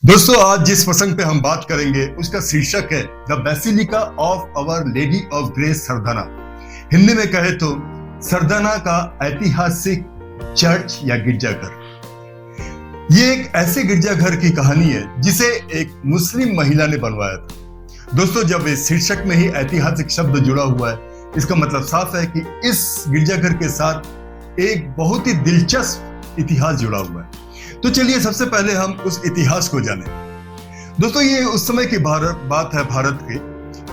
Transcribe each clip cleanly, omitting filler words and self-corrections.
दोस्तों, आज जिस प्रसंग पे हम बात करेंगे उसका शीर्षक है the basilica of our lady of grace Sardhana. Hindi में कहे तो सरदाना का ऐतिहासिक चर्च या गिरजाघर। ये एक ऐसे गिरजाघर की कहानी है जिसे एक मुस्लिम महिला ने बनवाया था। दोस्तों, जब इस शीर्षक में ही ऐतिहासिक शब्द जुड़ा हुआ है, इसका मतलब साफ है कि इस गिरजाघर के साथ एक बहुत ही दिलचस्प इतिहास जुड़ा हुआ है। तो चलिए सबसे पहले हम उस इतिहास को जानें। दोस्तों, ये उस समय की बात है भारत की,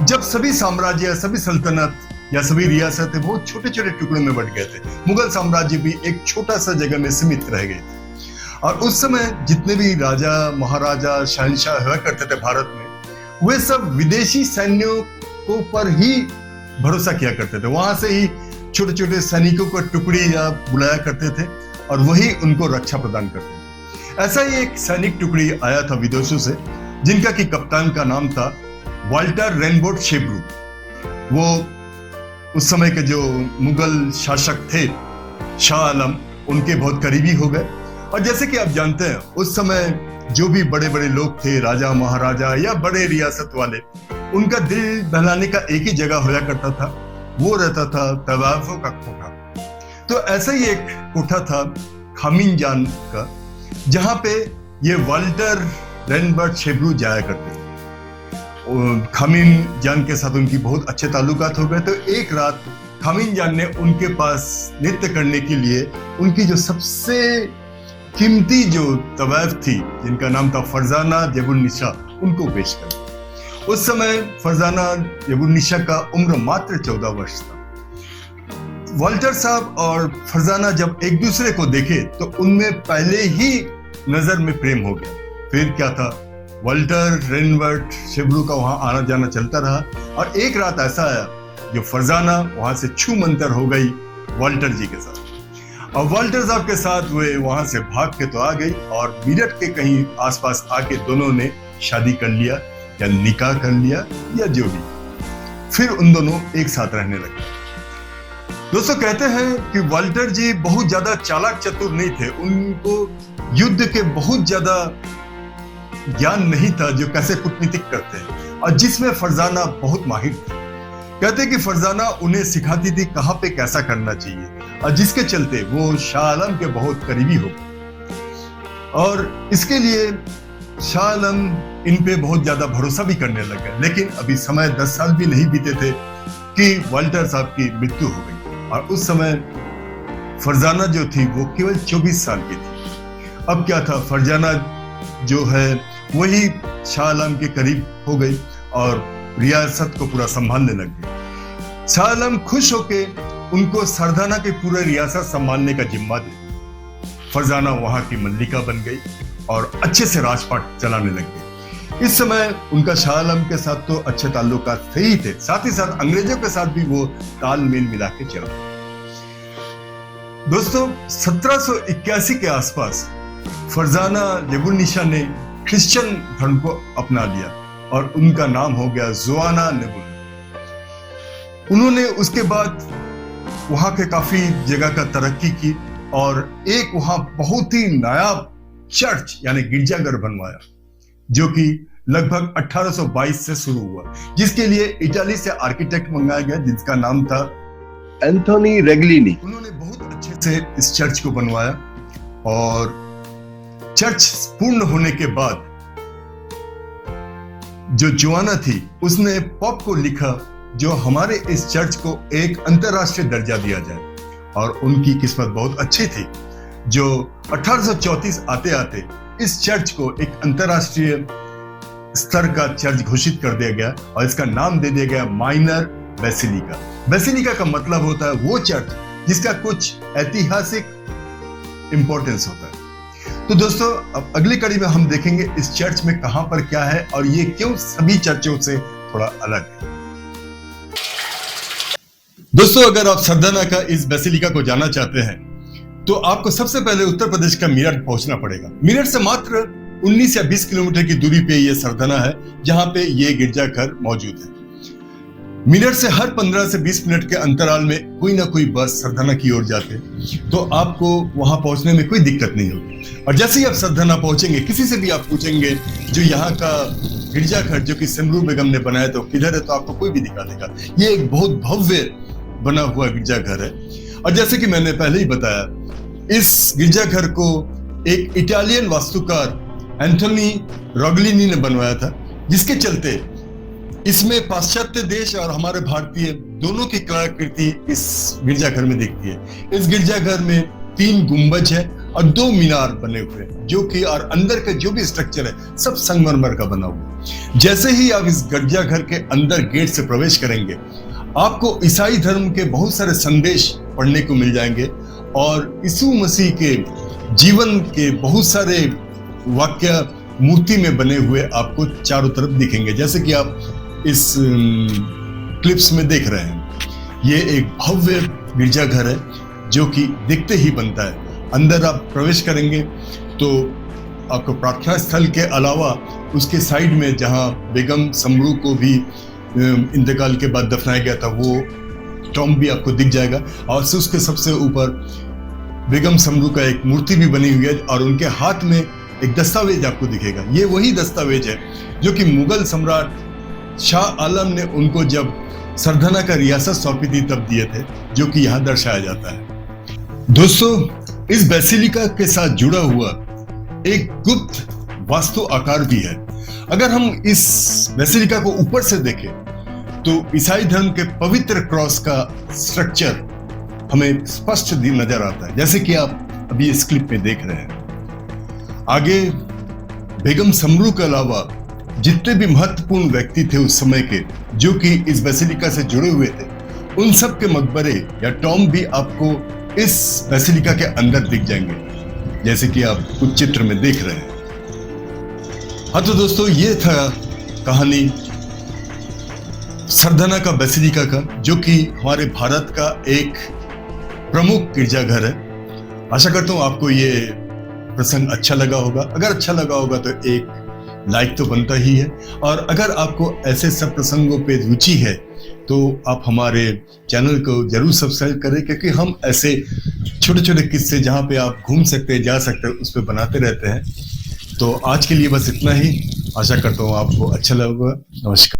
जब सभी साम्राज्य, सभी सल्तनत या सभी रियासतें बहुत छोटे छोटे टुकड़ों में बंट गए थे। मुगल साम्राज्य भी एक छोटा सा जगह में सीमित रह गए थे और उस समय जितने भी राजा, महाराजा, शहंशाह हुआ करते थे भारत में, वे सब विदेशी सैन्यों को पर ही भरोसा किया करते थे। वहां से ही छोटे छोटे सैनिकों को टुकड़ी या बुलाया करते थे और वही उनको रक्षा प्रदान करते थे। ऐसा ही एक सैनिक टुकड़ी आया था विदेशों से, जिनका की कप्तान का नाम था वाल्टर रेनबोट शेब्रू। वो उस समय के जो मुगल शासक थे शाह आलम, उनके बहुत करीबी हो गए। और जैसे कि आप जानते हैं, उस समय जो भी बड़े बड़े लोग थे, राजा, महाराजा या बड़े रियासत वाले, उनका दिल बहलाने का एक ही जगह होया करता था, वो रहता था तवाफों का कोठा। तो ऐसा ही एक कोठा था खामिनजान का, जहां पे ये वाल्टर रेनबर्ट शेब्रू जाया करते थे। खामिनजान के साथ उनकी बहुत अच्छे ताल्लुकात हो गए। तो एक रात खामिनजान ने उनके पास नृत्य करने के लिए उनकी जो सबसे कीमती जो तवाइफ थी, जिनका नाम था फरजाना जेबुन्निसा, उनको पेश कर। उस समय फरजाना जेबुन्निसा का उम्र मात्र 14 वर्ष था। वाल्टर साहब और फरजाना जब एक दूसरे को देखे तो उनमें पहले ही नजर में प्रेम हो गया। फिर क्या था, वाल्टर रेनबर्ट शेब्रू का वहां आना जाना चलता रहा और एक रात ऐसा आया जो फरजाना वहां से छू मंतर हो गई वाल्टर जी के साथ। और वाल्टर साहब के साथ वे वहां से भाग के तो आ गई और मीरठ के कहीं आसपास आके दोनों ने शादी कर लिया या निकाह कर लिया या जो भी। फिर उन दोनों एक साथ रहने लगे। दोस्तों, कहते हैं कि वाल्टर जी बहुत ज्यादा चालाक चतुर नहीं थे। उनको युद्ध के बहुत ज्यादा ज्ञान नहीं था जो कैसे कूटनीतिक करते हैं, और जिसमें फरजाना बहुत माहिर थी। कहते हैं कि फरजाना उन्हें सिखाती थी कहां पे कैसा करना चाहिए, और जिसके चलते वो शाह आलम के बहुत करीबी हो गए। और इसके लिए शाह आलम इन पे बहुत ज्यादा भरोसा भी करने लगे। लेकिन अभी समय 10 साल भी नहीं बीते थे कि वाल्टर साहब की मृत्यु हो गई और उस समय फरजाना जो थी वो केवल 24 साल की थी। अब क्या था, फरजाना जो है वही शाह आलम के करीब हो गई और रियासत को पूरा संभालने लग गई। शाह आलम खुश होके उनको सरदाना के पूरे रियासत संभालने का जिम्मा दिया। फरजाना वहां की मल्लिका बन गई और अच्छे से राजपाट चलाने लग गई। इस समय उनका शाह आलम के साथ तो अच्छे ताल्लुकात थे ही थे, साथ ही साथ अंग्रेजों के साथ भी वो तालमेल मिला के चला। दोस्तों, 1781 के आसपास फरजाना जेबुन्निसा ने क्रिश्चियन धर्म को अपना लिया और उनका नाम हो गया जोआना नेबुल। उन्होंने उसके बाद वहां के काफी जगह का तरक्की की और एक वहां बहुत ही नायाब चर्च यानी गिरजाघर बनवाया, जो कि लगभग 1822 से शुरू हुआ, जिसके लिए इटाली से आर्किटेक्ट मंगाया गया जिसका नाम था एंथोनी रेगलिनी। उन्होंने बहुत अच्छे से इस चर्च को बनवाया और चर्च पूर्ण होने के बाद जो जोआना थी उसने पॉप को लिखा जो हमारे इस चर्च को एक अंतरराष्ट्रीय दर्जा दिया जाए। और उनकी किस्मत बहुत अच्छी थी जो 1834 आते आते इस चर्च को एक अंतरराष्ट्रीय स्तर का चर्च घोषित कर दिया गया और इसका नाम दे दिया गया माइनर बेसिलिका। बेसिलिका का मतलब होता है वो चर्च जिसका कुछ ऐतिहासिक इंपॉर्टेंस होता है। तो दोस्तों, अब अगली कड़ी में हम देखेंगे इस चर्च में कहां पर क्या है और ये क्यों सभी चर्चों से थोड़ा अलग है। दोस्तों, अगर आप सरदाना का इस बेसिलिका को जानना चाहते हैं तो आपको सबसे पहले उत्तर प्रदेश का मेरठ पहुंचना पड़ेगा। मेरठ से मात्र 19 या 20 किलोमीटर की दूरी पे ये सरदाना है, जहां पे ये गिरजाघर मौजूद है। मिनट से हर 15 से 20 मिनट के अंतराल में कोई ना कोई बस सरदाना की ओर जाते हैं, तो आपको वहां पहुंचने में कोई दिक्कत नहीं होगी। और जैसे ही आप सरदाना पहुंचेंगे, किसी से भी आप पूछेंगे जो यहाँ का गिरजाघर जो कि समरू बेगम ने बनाया तो किधर है, तो आपको कोई भी दिखा देगा। ये एक बहुत भव्य बना हुआ गिरजाघर है। और जैसे कि मैंने पहले ही बताया, इस गिरजाघर को एक इटालियन वास्तुकार एंथोनी रोगलिनी ने बनवाया था, जिसके चलते इसमें पाश्चात्य देश और हमारे भारतीय दोनों की कलाकृति इस गिरजाघर में दिखती है। इस गिरजाघर में 3 गुंबज है और 2 मीनार बने हुए हैं, जो कि और अंदर का जो भी स्ट्रक्चर है सब संगमरमर का बना हुआ है। जैसे ही आप इस गिरजाघर के अंदर गेट से प्रवेश करेंगे, आपको ईसाई धर्म के बहुत सारे संदेश पढ़ने को मिल जाएंगे और यीशु मसीह के जीवन के बहुत सारे वाक्य मूर्ति में बने हुए आपको चारों तरफ दिखेंगे, जैसे कि आप इस क्लिप्स में देख रहे हैं। ये एक भव्य गिरजाघर है जो कि दिखते ही बनता है। अंदर आप प्रवेश करेंगे तो आपको प्रार्थना स्थल के अलावा उसके साइड में जहां बेगम समरू को भी इंतकाल के बाद दफनाया गया था, वो टॉम भी आपको दिख जाएगा। और उसके सबसे ऊपर बेगम समरू का एक मूर्ति भी बनी हुई है और उनके हाथ में एक दस्तावेज आपको दिखेगा। ये वही दस्तावेज है जो कि मुगल सम्राट शाह आलम ने उनको जब सरदाना का रियासत सौंपी थी तब दिए थे, जो कि यहाँ दर्शाया जाता है। दोस्तों, इस बेसिलिका के साथ जुड़ा हुआ एक गुप्त वास्तु आकार भी है। अगर हम इस बेसिलिका को ऊपर से देखें तो ईसाई धर्म के पवित्र क्रॉस का स्ट्रक्चर हमें स्पष्ट नजर आता है, जैसे कि आप अभी इस क्लिप में देख रहे हैं। आगे बेगम समरू के अलावा जितने भी महत्वपूर्ण व्यक्ति थे उस समय के, जो कि इस बेसिलिका से जुड़े हुए थे, उन सब के मकबरे या टॉम भी आपको इस बेसिलिका के अंदर दिख जाएंगे, जैसे कि आप कुछ चित्र में देख रहे हैं। हाँ तो दोस्तों, ये था कहानी सरदाना का बेसिलिका का, जो कि हमारे भारत का एक प्रमुख गिरजाघर है। आशा करता हूँ आपको ये प्रसंग अच्छा लगा होगा। अगर अच्छा लगा होगा तो एक लाइक तो बनता ही है, और अगर आपको ऐसे सब प्रसंगों पे रुचि है तो आप हमारे चैनल को जरूर सब्सक्राइब करें, क्योंकि हम ऐसे छोटे छोटे किस्से जहाँ पे आप घूम सकते हैं, जा सकते हैं, उस पर बनाते रहते हैं। तो आज के लिए बस इतना ही। आशा करता हूँ आपको अच्छा लगा। नमस्कार।